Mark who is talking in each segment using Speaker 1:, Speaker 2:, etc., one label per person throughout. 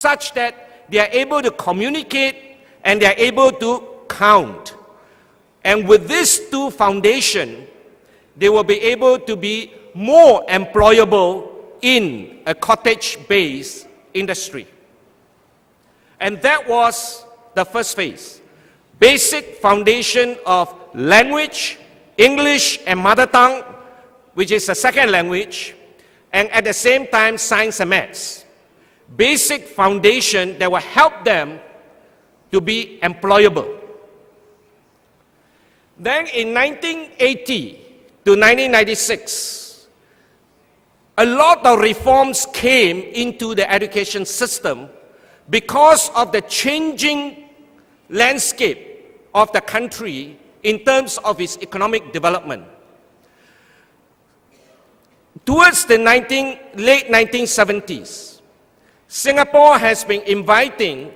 Speaker 1: such that they are able to communicate and they are able to count. And with these two foundations, they will be able to be more employable in a cottage-based industry. And that was the first phase. Basic foundation of language, English and mother tongue, which is a second language, and at the same time science and maths. Basic foundation that will help them to be employable. Then in 1980 to 1996, a lot of reforms came into the education system because of the changing landscape of the country in terms of its economic development. Towards the late 1970s, Singapore has been inviting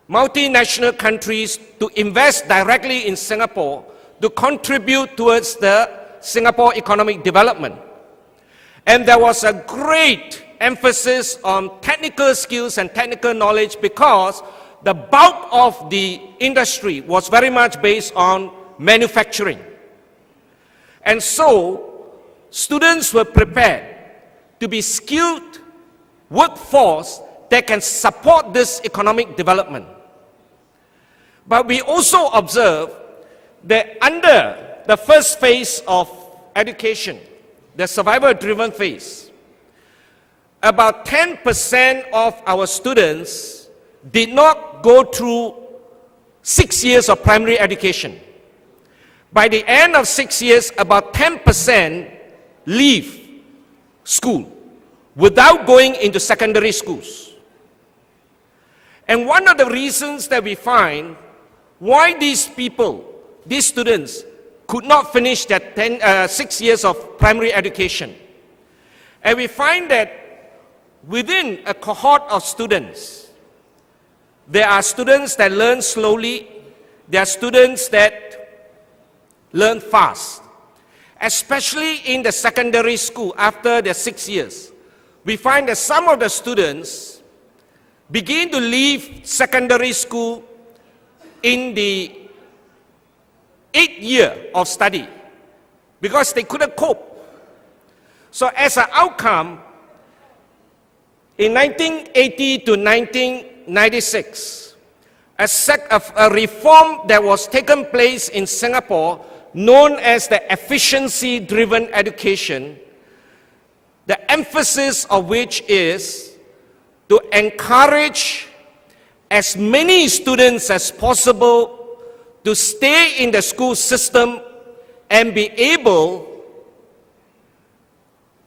Speaker 1: multinational countries to invest directly in Singapore to contribute towards the Singapore economic development. And there was a great emphasis on technical skills and technical knowledge because the bulk of the industry was very much based on manufacturing. And so, students were prepared to be skilled workforce that can support this economic development. But we also observe that under the first phase of education, the survival-driven phase, about 10% of our students did not go through 6 years of primary education. By the end of 6 years, about 10% leave school without going into secondary schools. And one of the reasons that we find why these people, these students, could not finish their 6 years of primary education. And we find that within a cohort of students, there are students that learn slowly, there are students that learn fast. Especially in the secondary school after the 6 years, we find that some of the students begin to leave secondary school in the 8th year of study because they couldn't cope. So as an outcome, in 1980 to 1996, a reform that was taken place in Singapore known as the efficiency-driven education, the emphasis of which is to encourage as many students as possible to stay in the school system and be able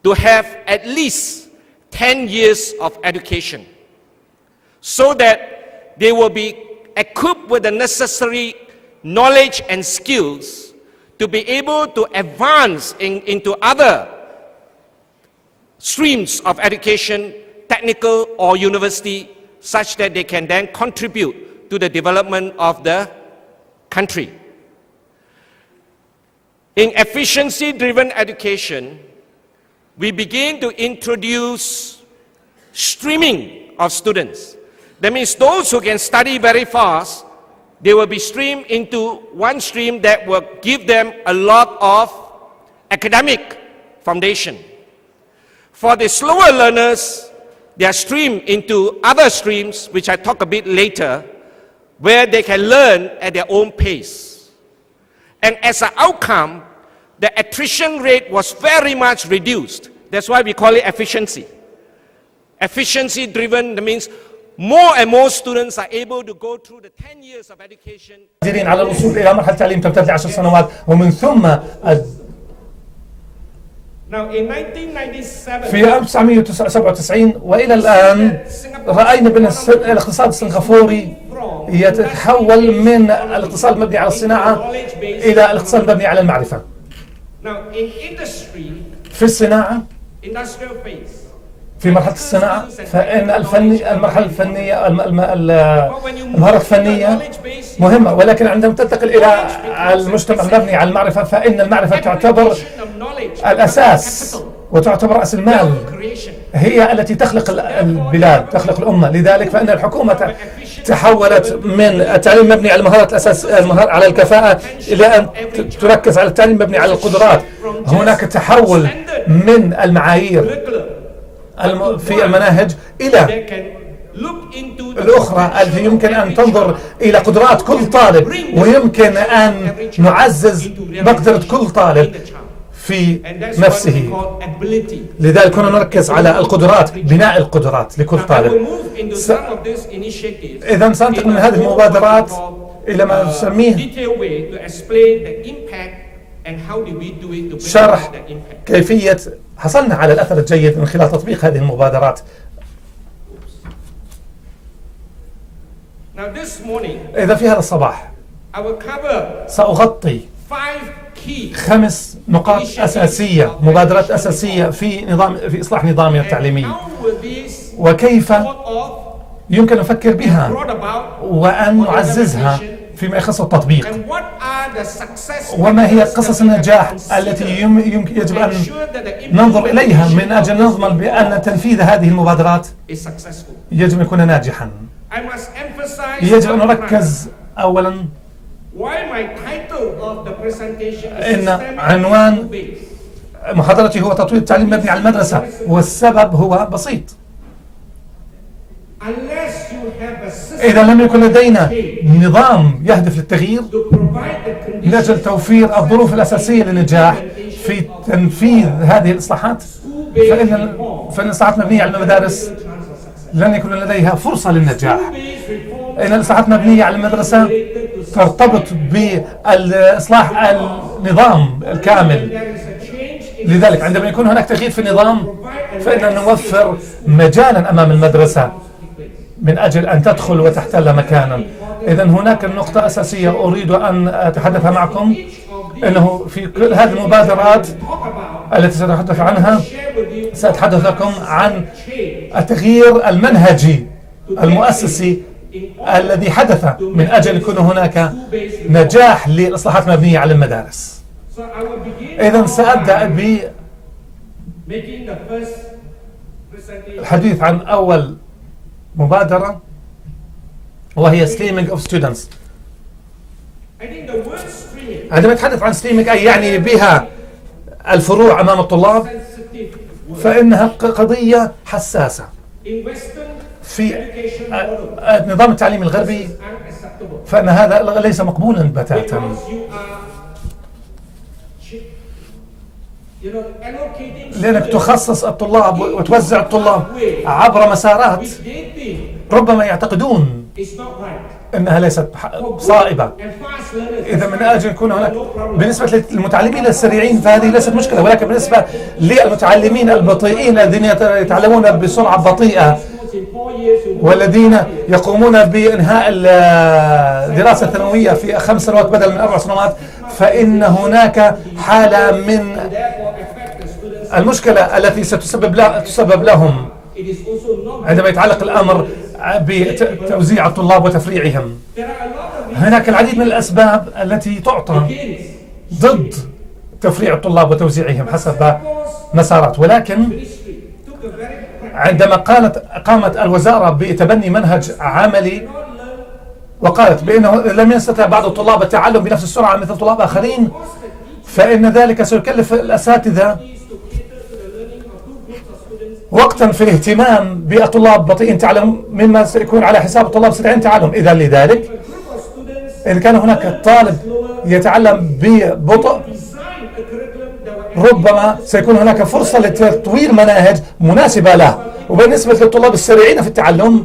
Speaker 1: to have at least 10 years of education so that they will be equipped with the necessary knowledge and skills to be able to advance into other streams of education, technical or university, such that they can then contribute to the development of the country. In efficiency-driven education, we begin to introduce streaming of students. That means those who can study very fast, they will be streamed into one stream that will give them a lot of academic foundation. For the slower learners, they are streamed into other streams, which I talk a bit later, where they can learn at their own pace. And as an outcome, the attrition rate was very much reduced. That's why we call it efficiency. Efficiency-driven, that means more and more students are able to go through the 10 years of education.
Speaker 2: على الوصول إلى مرحلة تعليم تمتد ل10 سنوات ومن ثم
Speaker 1: Now, in 1997,
Speaker 2: في 1997 وإلى الآن رأينا بأن الاقتصاد السنغافوري يتحول من الاقتصاد المبني على الصناعة إلى الاقتصاد المبني على المعرفة. في الصناعة، في مرحلة الصناعة، فإن المرحلة الفنية المهارة الفنية مهمة، ولكن عندما تنتقل إلى المجتمع المبني على المعرفة فإن المعرفة تعتبر الأساس وتعتبر رأس المال هي التي تخلق البلاد، تخلق الأمة. لذلك فإن الحكومة تحولت من التعليم مبني على المهارات على الكفاءة إلى أن تركز على التعليم مبني على القدرات. هناك تحول من المعايير في المناهج إلى الأخرى التي يمكن أن تنظر إلى قدرات كل طالب، ويمكن أن نعزز مقدرة كل طالب في نفسه. لذلك كنا نركز على القدرات، بناء القدرات لكل طالب. إذا سننتقل من هذه المبادرات إلى ما نسميه شرح كيفية حصلنا على الأثر الجيد من خلال تطبيق هذه المبادرات. إذا في هذا الصباح سأغطي 5 نقاط أساسية، مبادرات أساسية في إصلاح نظامنا التعليمي، وكيف يمكن أن نفكر بها وأن نعززها فيما يخص التطبيق، وما هي قصص النجاح التي يجب أن ننظر إليها من أجل نضمن بأن تنفيذ هذه المبادرات يجب أن يكون ناجحا. يجب أن نركز أولا إن عنوان محاضرتي هو تطوير التعليم مبني على المدرسة، والسبب هو بسيط. إذا لم يكن لدينا نظام يهدف للتغيير من أجل توفير الظروف الأساسية للنجاح في تنفيذ هذه الإصلاحات، فإن الإصلاحات مبنية على المدارس لن يكون لديها فرصة للنجاح. إن الإصلاحات مبنية على المدرسة ترتبط بالإصلاح النظام الكامل. لذلك عندما يكون هناك تغيير في النظام فإننا نوفر مجالا أمام المدرسة من أجل أن تدخل وتحتل مكانا. إذن هناك نقطة أساسية أريد أن أتحدث معكم، أنه في كل هذه المبادرات التي سأتحدث عنها سأتحدث لكم عن التغيير المنهجي المؤسسي الذي حدث من أجل يكون هناك نجاح للإصلاحات المبنية على المدارس. إذن سأبدأ بالحديث عن أول مبادرة، وهي streaming of students. عندما نتحدث عن streaming أي يعني بها الفروع أمام الطلاب، فإنها قضية حساسة. في النظام التعليمي الغربي فإن هذا ليس مقبولا بتاتا، لأنك تخصص الطلاب وتوزع الطلاب عبر مسارات ربما يعتقدون أنها ليست صائبة. إذا من أجل يكون هناك بالنسبة للمتعلمين السريعين فهذه ليست مشكلة، ولكن بالنسبة للمتعلمين البطيئين الذين يتعلمون بسرعة بطيئة والذين يقومون بإنهاء الدراسة الثانوية في 5 سنوات بدل من 4 سنوات، فإن حالة من المشكلة التي ستسبب لهم عندما يتعلق الأمر بتوزيع الطلاب وتفريعهم. هناك العديد من الأسباب التي تعطى ضد تفريع الطلاب وتوزيعهم حسب مسارات، ولكن عندما قامت الوزارة بتبني منهج عملي وقالت بأنه لم يستطع بعض الطلاب التعلم بنفس السرعة مثل طلاب آخرين، فإن ذلك سيكلف الأساتذة وقتا في الاهتمام بالطلاب بطيئين تعلم مما سيكون على حساب الطلاب سريعين تعلم. إذا لذلك إذا كان هناك طالب يتعلم ببطء ربما سيكون هناك فرصة لتطوير مناهج مناسبة له، وبالنسبة للطلاب السريعين في التعلم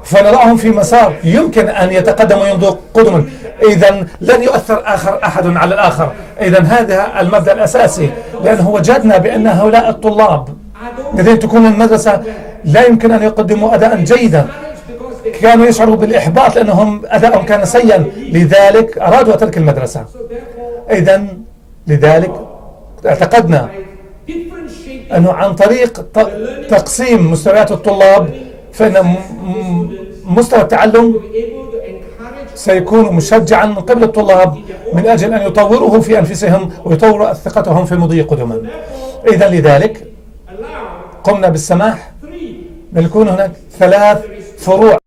Speaker 2: فنضعهم في مسار يمكن أن يتقدم ويمضوا قدما. إذن لن يؤثر أحد على الآخر. إذن هذا المبدأ الأساسي، لأنه وجدنا بأن هؤلاء الطلاب الذين تكون المدرسة لا يمكن أن يقدموا أداء جيدا، كانوا يشعروا بالإحباط لأنهم أداءهم كان سيئا، لذلك أرادوا ترك المدرسة. إذن لذلك اعتقدنا أنه عن طريق تقسيم مستويات الطلاب فإن مستوى التعلم سيكون مشجعا من قبل الطلاب من أجل أن يطوروه في أنفسهم ويطوروا ثقتهم في المضي قدما. إذن لذلك قمنا بالسماح بأن يكون هناك 3 فروع